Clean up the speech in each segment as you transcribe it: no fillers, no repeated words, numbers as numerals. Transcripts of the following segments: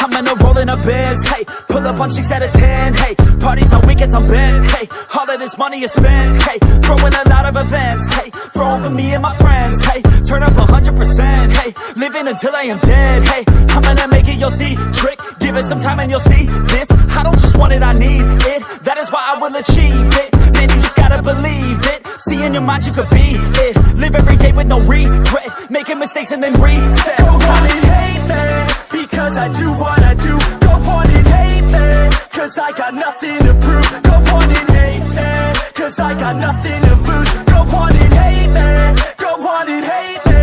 I'm in a rolling a biz, hey. Pull up on chicks out of 10, hey. Parties on weekends, I'm bent, hey. All of this money is spent, hey. Throwing a lot of events, hey. Throwing for me and my friends, hey. Turn up 100%, hey. Living until I am dead, hey. I'm gonna make it, you'll see. Trick, give it some time and you'll see. This, I don't just want it, I need it. That is why I will achieve it. Man, you just gotta believe it. See in your mind you could be it. Live every day with no regret. Making mistakes and then reset. Go on and hate me, because I do what I do. Go on and hate me, cause I got nothing to prove. Go on and hate me, cause I got nothing to lose. Go on and hate me, go on and hate me.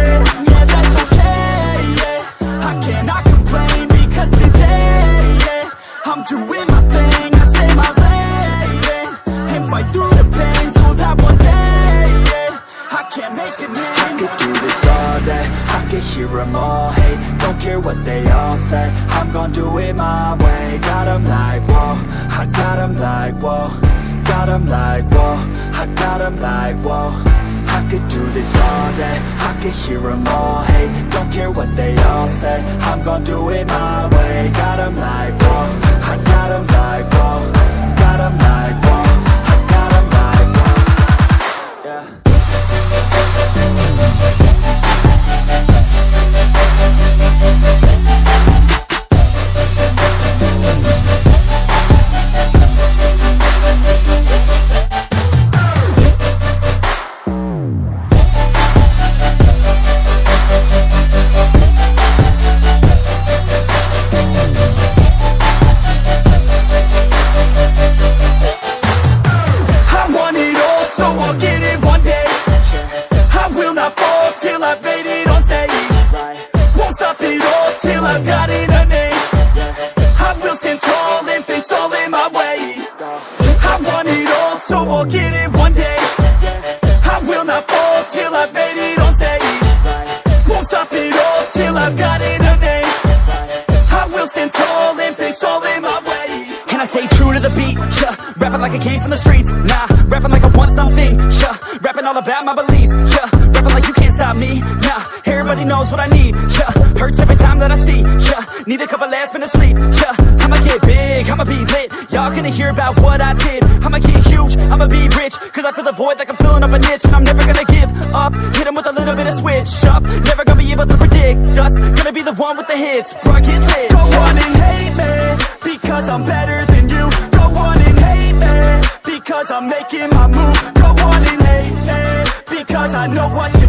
Yeah, that's okay, yeah. I cannot complain, because today, yeah, I'm doing my thing, I stay my lane, yeah, and fight through the pain, so that one day, yeah, I can make it name. I could do this all day, I could hear them all hate. Don't care what they all say, I'm gon' do it my way. Got them like, whoa, I got them like, whoa. Got them like, whoa, I got them like, whoa. I could do this all day, I could hear them all hate. Don't care what they all say, I'm gon' do it my way. Got them like, whoa, I got them like, whoa. Got them like, whoa, I got them like, whoa. Yeah. I've got it a name. I will stand tall and face all in my way. I want it all, so I'll get it one day. I will not fall till I've made it on stage. Won't stop it all till I've got it a name. I will stand tall and face all in my way. And I stay true to the beat, yeah. Rapping like I came from the streets, nah. Rapping like I want something, yeah. Rapping all about my beliefs, yeah. Rapping like you can't stop me, nah. Everybody knows what I need, yeah. Hurts every time that I see, yeah. Need a couple last minutes sleep, yeah. I'ma get big, I'ma be lit. Y'all gonna hear about what I did. I'ma get huge, I'ma be rich. Cause I feel the void like I'm filling up a niche. And I'm never gonna give up, hit 'em with a little bit of switch up. Never gonna be able to predict us. Gonna be the one with the hits, bro, get lit. Go on and hate me, because I'm better than you. Go on and hate me, because I'm making my move. Go on and hate me, because I know what to